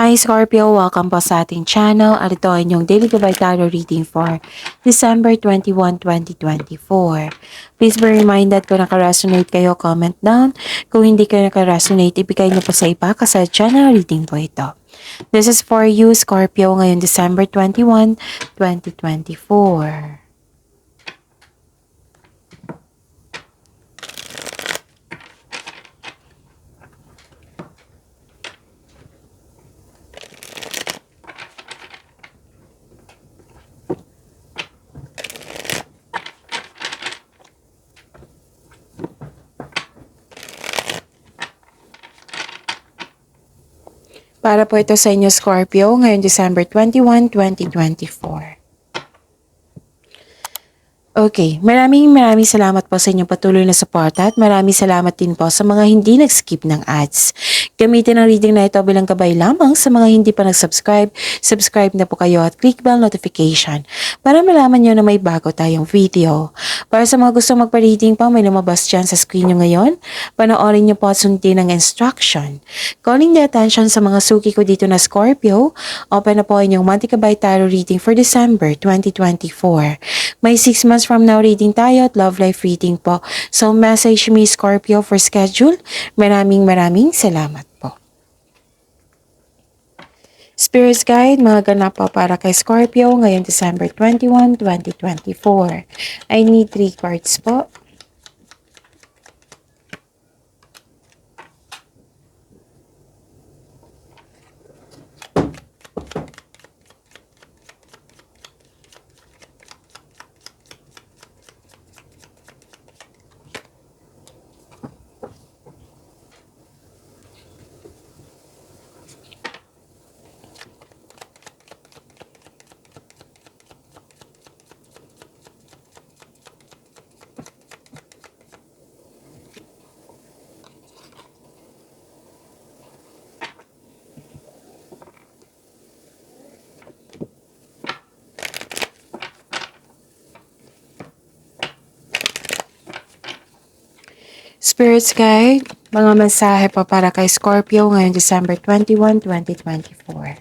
Hi Scorpio! Welcome po sa ating channel at ito ay inyong daily Gabay Tarot reading for December 21, 2024. Please be reminded kung naka-resonate kayo, comment down. Kung hindi kayo naka-resonate, ibigay niyo po sa iba kasi channel reading po ito. This is for you Scorpio ngayon December 21, 2024. Para po ito sa inyo Scorpio ngayon December 21, 2024. Okay, maraming salamat po sa inyong patuloy na suporta at maraming salamat din po sa mga hindi nag-skip ng ads. Gamitin ang reading na ito bilang gabay lamang sa mga hindi pa nag-subscribe. Subscribe na po kayo at click bell notification para malaman nyo na may bago tayong video. Para sa mga gusto magpa-reading pa, may lumabas dyan sa screen nyo ngayon. Panoorin nyo po at sundin ang instruction. Calling the attention sa mga suki ko dito na Scorpio, open na po inyong monthly Gabay Tarot reading for December 2024. May 6 months from now reading tayo at love life reading po. So message me Scorpio for schedule. Maraming salamat po. Spirit Guide, mga ganap po para kay Scorpio ngayon December 21, 2024. I need 3 cards po. Spirits Guide, mga mensahe pa para kay Scorpio ngayong December 21, 2024.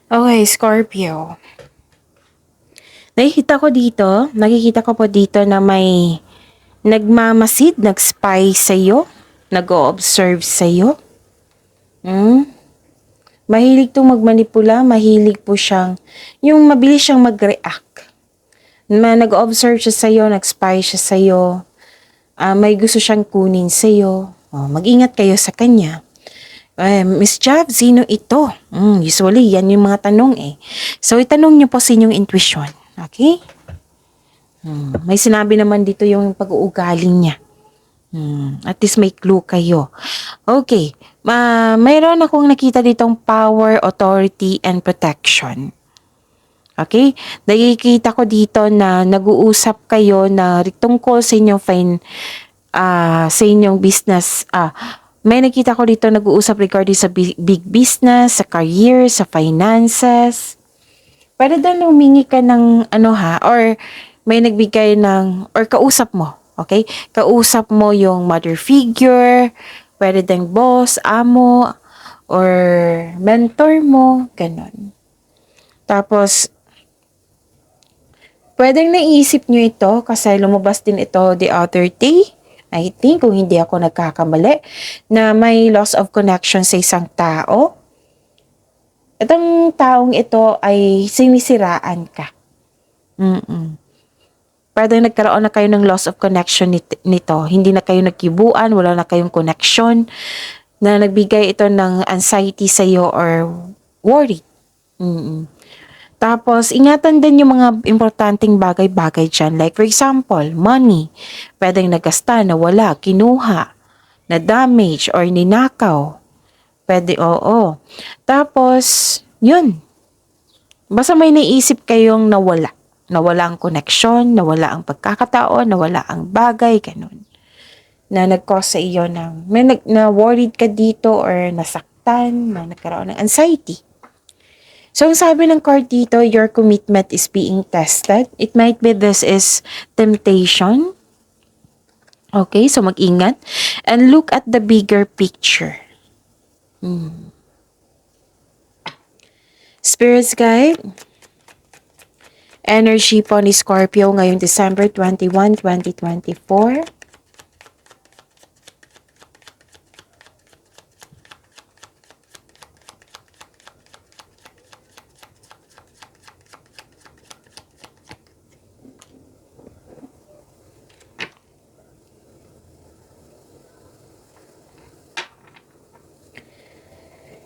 Okay, Scorpio. Nakikita ko po dito na may nagmamasid, nag-spy sa'yo, nag-o-observe sa'yo. Mahilig tong magmanipula, mahilig po siyang, yung mabilis siyang mag-react. Nag-o-observe siya sa'yo, nag-spy siya sa'yo, may gusto siyang kunin sa'yo. Mag-ingat kayo sa kanya. Miss Jav, sino ito? Usually, yan yung mga tanong eh. So, itanong niyo po sa inyong intuition. Okay? May sinabi naman dito yung pag-uugali niya. At least may clue kayo. Okay. Mayroon akong nakita ditong power, authority, and protection. Okay? Nakikita ko dito na nag-uusap kayo na tungkol sa inyong sa inyong business. May nakita ko dito nag-uusap regarding sa big business, sa career, sa finances. Pwede daw humingi ka ng or may nagbigay ng, or kausap mo, okay? Kausap mo yung mother figure, pwede ding boss, amo, or mentor mo, ganon. Tapos, pwedeng naisip nyo ito kasi lumabas din ito the other day. I think, kung hindi ako nagkakamali, na may loss of connection sa isang tao. Itong taong ito ay sinisiraan ka. Pwede nagkaroon na kayo ng loss of connection nito. Hindi na kayo nagkibuan, wala na kayong connection, na nagbigay ito ng anxiety sa iyo or worry. Tapos, ingatan din yung mga importanteng bagay-bagay dyan. Like, for example, money. Pwedeng nagasta, nawala, kinuha, na-damage, or ninakaw. Pwede, oo. Tapos, yun. Basta may naisip kayong nawala. Nawala ang koneksyon, nawala ang pagkakataon, nawala ang bagay, ganun. Na nag-cause sa iyo ng, na-worried ka dito or nasaktan, na nagkaroon ng anxiety. So, ang sabi ng card dito, your commitment is being tested. It might be this is temptation. Okay, so mag-ingat. And look at the bigger picture. Spirits guide, energy po ni Scorpio ngayong December 21, 2024.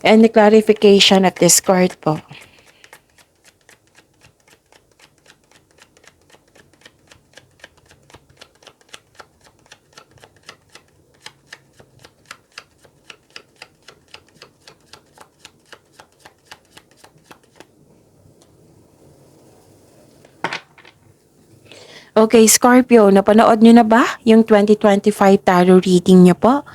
And the clarification at this card po. Okay, Scorpio, napanood nyo na ba yung 2025 tarot reading nyo po?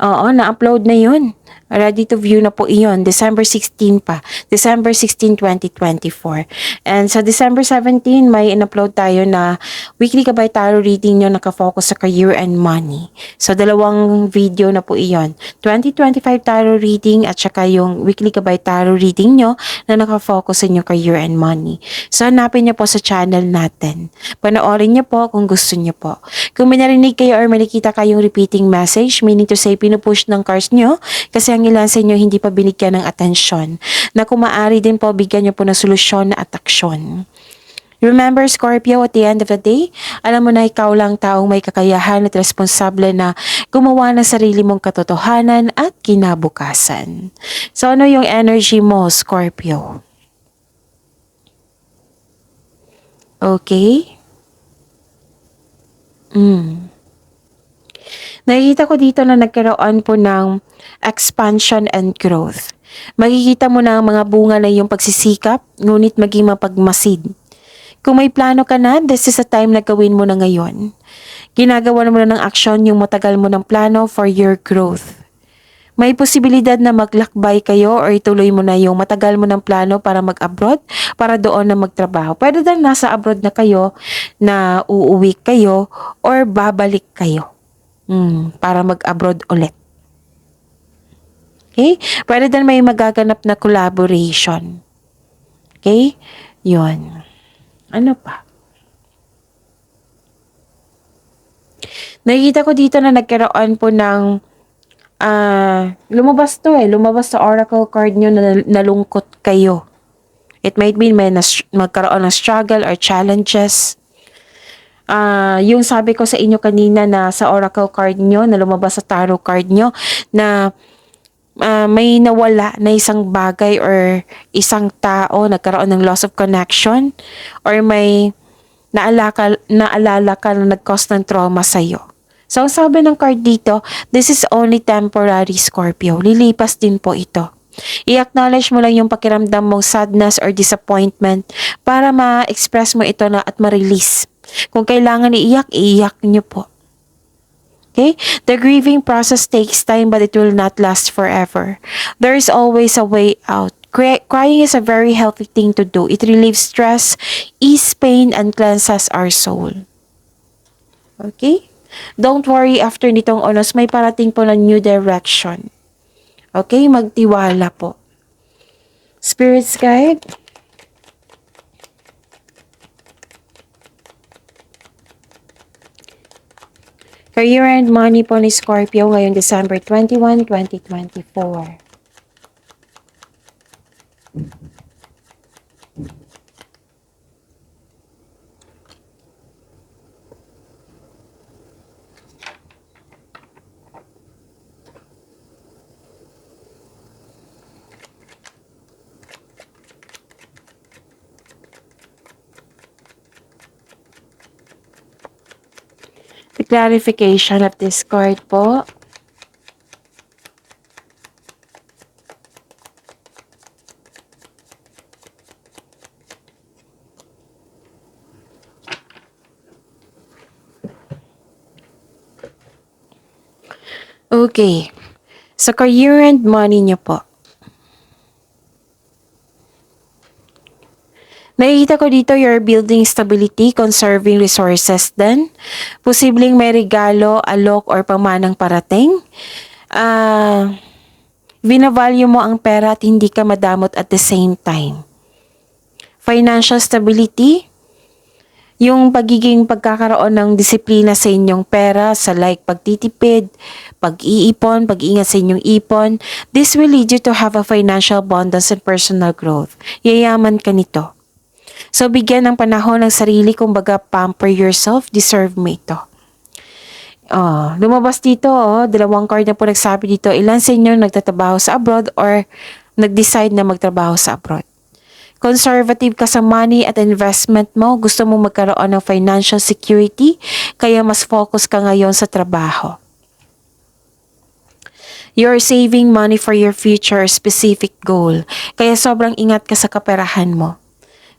Oo, na-upload na yun. Ready to view na po iyon. December 16 pa. December 16, 2024. And sa December 17, may in-upload tayo na weekly Gabay Tarot reading nyo nakafocus sa career and money. So, dalawang video na po iyon. 2025 Tarot reading at saka yung weekly Gabay Tarot reading nyo na nakafocus sa inyo career and money. So, hanapin nyo po sa channel natin. Panoorin nyo po kung gusto nyo po. Kung may narinig kayo or makikita kayong repeating message, meaning to say pinupush ng cards nyo kasi ang ilan sa inyo hindi pa binigyan ng atensyon, na kung maaari din po bigyan nyo po ng solusyon at aksyon. Remember, Scorpio, at the end of the day, alam mo na ikaw lang taong may kakayahan at responsable na gumawa ng sarili mong katotohanan at kinabukasan. So, ano yung energy mo, Scorpio? Okay? Nakikita ko dito na nagkaroon po ng expansion and growth. Makikita mo na ang mga bunga na iyong pagsisikap, ngunit maging mapagmasid. Kung may plano ka na, this is the time na gawin mo na ngayon. Ginagawa mo na ng aksyon yung matagal mo ng plano for your growth. May posibilidad na maglakbay kayo or ituloy mo na yung matagal mo ng plano para mag-abroad, para doon na magtrabaho. Pwede din nasa abroad na kayo, na uuwi kayo, or babalik kayo. Para mag-abroad ulit. Okay? Pwede din may magaganap na collaboration. Okay? Yun. Ano pa? Nakikita ko dito na nagkaroon po ng lumabas sa oracle card nyo na nalungkot kayo. It might be may magkaroon ng struggle or challenges. Yung sabi ko sa inyo kanina na sa oracle card nyo, na lumabas sa tarot card nyo, na may nawala na isang bagay or isang tao, nagkaroon ng loss of connection, or may naalala ka na nag-cause ng trauma sa'yo. So, sabi ng card dito, this is only temporary, Scorpio. Lilipas din po ito. I-acknowledge mo lang yung pakiramdam mong sadness or disappointment para ma-express mo ito na at ma-release. Kung kailangan iiyak, iiyak nyo po. Okay? The grieving process takes time but it will not last forever. There is always a way out. Crying is a very healthy thing to do. It relieves stress, ease pain, and cleanses our soul. Okay? Don't worry, after nitong oras, may parating po na new direction. Okay? Magtiwala po. Spirits guide. Career and money po ni Scorpio ngayong December 21, 2024. The clarification of this card po. Okay. Sa career and money niyo po. Nakikita ko dito you're building stability, conserving resources din. Posibleng may regalo, alok, or pamanang parating. Binavalue mo ang pera at hindi ka madamot at the same time. Financial stability, yung pagiging pagkakaroon ng disiplina sa inyong pera, sa like pagtitipid, pag-iipon, pag-iingat sa inyong ipon. This will lead you to have a financial abundance and personal growth. Yayaman ka nito. So, bigyan ng panahon ng sarili, kumbaga pamper yourself, deserve mo ito. Lumabas dito, 2 card na po nagsabi dito, ilan sa inyo nagtatrabaho sa abroad or nag-decide na magtrabaho sa abroad. Conservative ka sa money at investment mo, gusto mo magkaroon ng financial security, kaya mas focus ka ngayon sa trabaho. You're saving money for your future specific goal, kaya sobrang ingat ka sa kaperahan mo.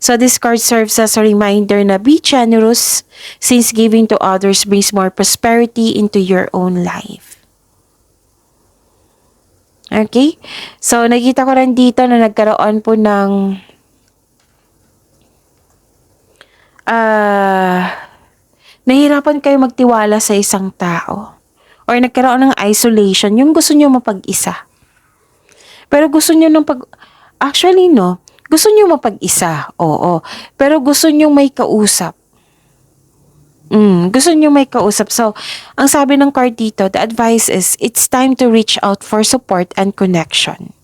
So this card serves as a reminder na be generous since giving to others brings more prosperity into your own life. Okay? So nakita ko rin dito na nagkaroon po ng nahirapan kayo magtiwala sa isang tao or nagkaroon ng isolation, yung gusto nyo mapag-isa. Pero gusto nyo actually no, gusto nyo mapag-isa, oo. Pero gusto nyo may kausap. Gusto nyo may kausap. So, ang sabi ng card dito, the advice is, it's time to reach out for support and connection.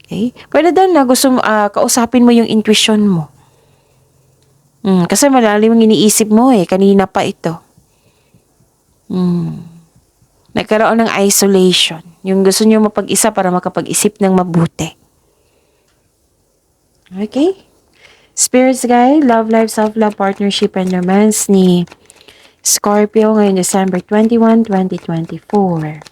Okay? Pwede doon na gusto mo, kausapin mo yung intuition mo. Kasi malalim ang iniisip mo kanina pa ito. Nagkaroon ng isolation. Yung gusto nyo mapag-isa para makapag-isip ng mabuti. Okay? Spirits guide, love life, self-love, partnership, and romance ni Scorpio ngayon December 21, 2024.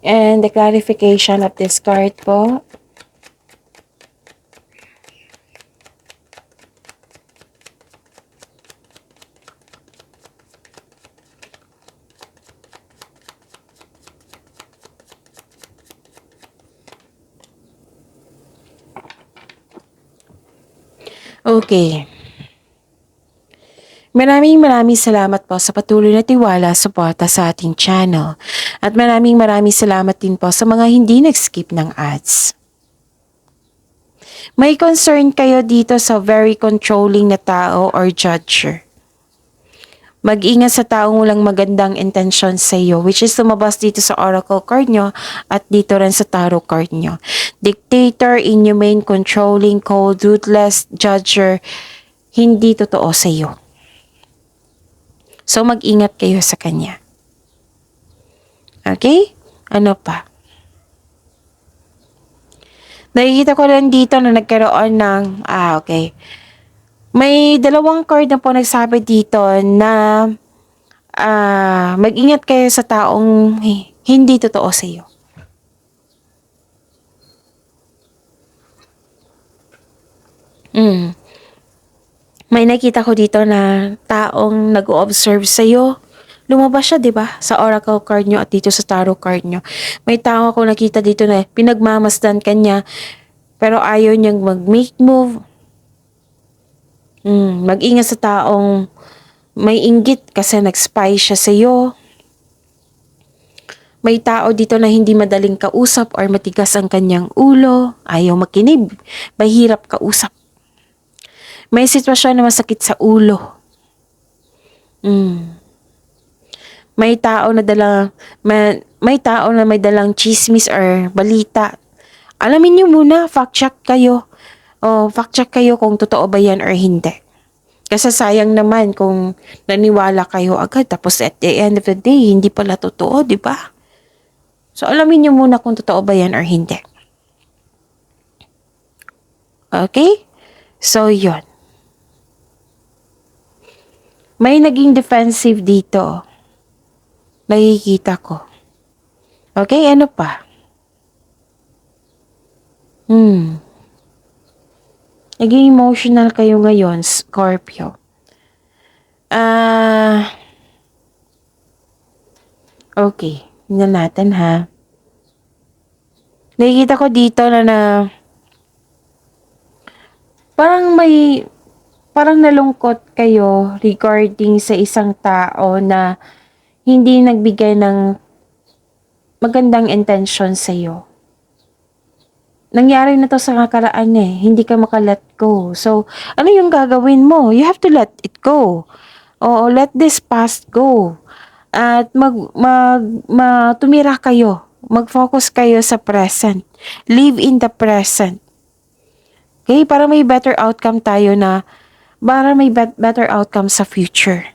And the clarification of this card po. Okay. Maraming salamat po sa patuloy na tiwala, suporta sa ating channel. At maraming salamat din po sa mga hindi nag-skip ng ads. May concern kayo dito sa very controlling na tao or judger. Mag-ingat sa taong walang magandang intention sa iyo, which is lumabas dito sa oracle card nyo at dito rin sa tarot card nyo. Dictator, inhumane, controlling, cold, ruthless, judger, hindi totoo sa iyo. So mag-ingat kayo sa kanya. Okay? Ano pa? Nakikita ko rin dito na nagkaroon ng, okay. May 2 card na po nagsabi dito na mag-ingat kayo sa taong hindi totoo sa iyo. May nakita ko dito na taong nag-o-observe sa iyo. Lumabas siya, 'di ba? Sa oracle card nyo at dito sa tarot card nyo. May tao ako nakita dito na pinagmamasdan kanya pero ayaw niyang mag-make move. Mag-ingat sa taong may inggit kasi nag-spy siya sa iyo. May tao dito na hindi madaling kausap or matigas ang kanyang ulo, ayaw makinig, mahirap kausap. May sitwasyon na masakit sa ulo. May tao na may dalang chismis or balita. Alamin niyo muna, fact check kayo. Fact check kayo kung totoo ba yan or hindi. Kasi sayang naman kung naniwala kayo agad tapos at the end of the day, hindi pala totoo, di ba? So, alamin niyo muna kung totoo ba yan or hindi. Okay? So, yun. May naging defensive dito. Nakikita ko. Okay, ano pa? Hmm. Naging emotional kayo ngayon, Scorpio. Okay. Tingnan natin ha. Nakikita ko dito na parang nalungkot kayo regarding sa isang tao na hindi nagbigay ng magandang intention sa iyo. Nangyari na to sa nakaraan hindi ka maka-let go. So, ano yung gagawin mo? You have to let it go. Oo, let this past go. At tumira kayo. Mag-focus kayo sa present. Live in the present. Okay? Para may better outcome tayo para may better outcome sa future.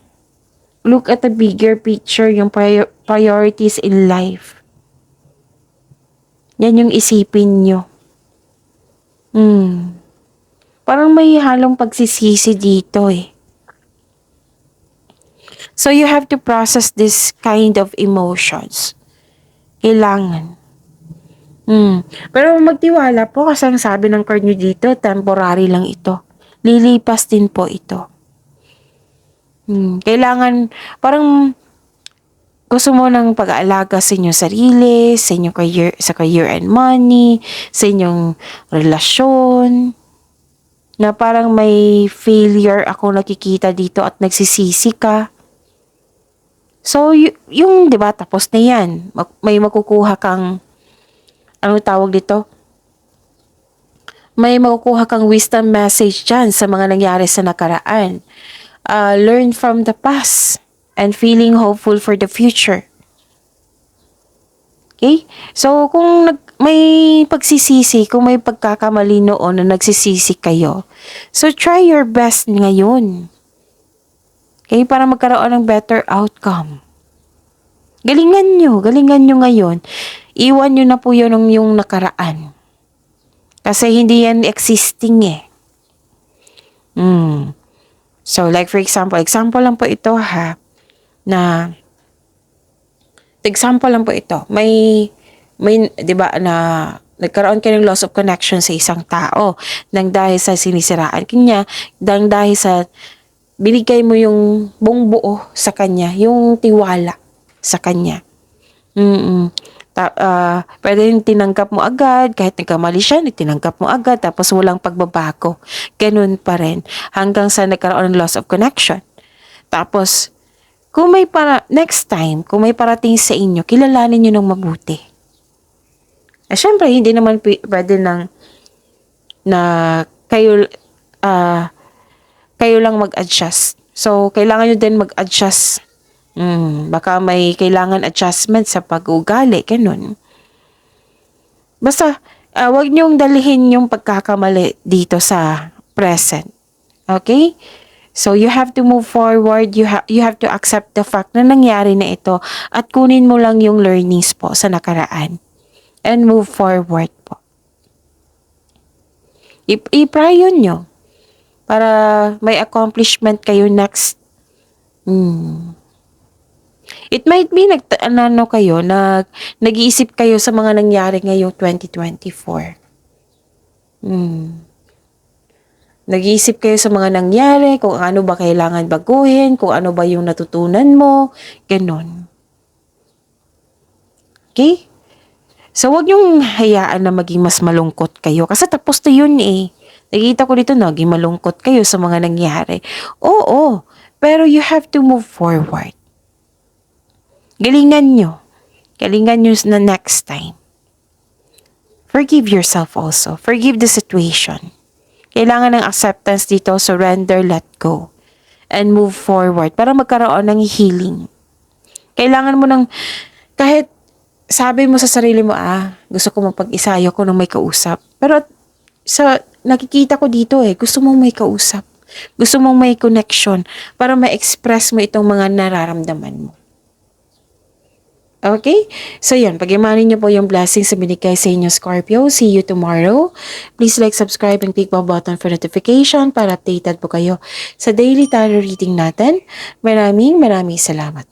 Look at the bigger picture, yung priorities in life. Yan yung isipin nyo. Parang may halong pagsisisi dito So you have to process this kind of emotions. Kailangan. Pero magtiwala po kasi ang sabi ng card nyo dito, temporary lang ito. Lilipas din po ito. Kailangan, parang gusto mo ng pag-aalaga sa inyong sarili, sa inyong career, sa career and money, sa inyong relasyon, na parang may failure ako nakikita dito at nagsisisi ka. So, yung 'di ba, tapos na yan. May makukuha kang, ano tawag dito? May makukuha kang wisdom message dyan sa mga nangyari sa nakaraan. Learn from the past and feeling hopeful for the future. Okay? So, kung may pagsisisi, kung may pagkakamali noon na nagsisisi kayo, so try your best ngayon. Okay? Para magkaroon ng better outcome. Galingan nyo ngayon. Iwan nyo na po yun yung nakaraan. Kasi hindi yan existing So, like for example lang po ito example lang po ito. May 'di ba na nagkaroon ka ng loss of connection sa isang tao nang dahil sa sinisiraan kanya, nang dahil sa binigay mo yung buong buo sa kanya, yung tiwala sa kanya. Pwede yung tinanggap mo agad, kahit nagkamali siya, tinanggap mo agad, tapos walang pagbabago. Ganun pa rin. Hanggang sa nagkaroon ng loss of connection. Tapos, next time, kung may parating sa inyo, kilalanin nyo ng mabuti. Syempre, hindi naman pwede na kayo lang mag-adjust. So, kailangan nyo din mag-adjust. Baka may kailangan adjustment sa pag-uugali, ganun. Basta, wag nyong dalhin yung pagkakamali dito sa present. Okay? So, you have to move forward. You have to accept the fact na nangyari na ito at kunin mo lang yung learnings po sa nakaraan. And move forward po. I-prion nyo para may accomplishment kayo next. It might be nag-iisip kayo sa mga nangyari ngayong 2024. Nag-iisip kayo sa mga nangyari, kung ano ba kailangan baguhin, kung ano ba yung natutunan mo, ganun. Okay? So, wag niyong hayaan na maging mas malungkot kayo. Kasi tapos na yun Nakikita ko dito naging malungkot kayo sa mga nangyari. Oo, pero you have to move forward. Galingan nyo na next time. Forgive yourself also. Forgive the situation. Kailangan ng acceptance dito, surrender, let go, and move forward para magkaroon ng healing. Kailangan mo kahit sabi mo sa sarili mo, gusto ko mapag-isa, ayoko nang may kausap. Pero nakikita ko dito gusto mong may kausap. Gusto mong may connection para ma-express mo itong mga nararamdaman mo. Okay? So yan, pag-imanin niyo po yung blessings sa binigay sa inyo, Scorpio. See you tomorrow. Please like, subscribe, and click the button for notification para updated po kayo sa daily tarot reading natin. Maraming salamat.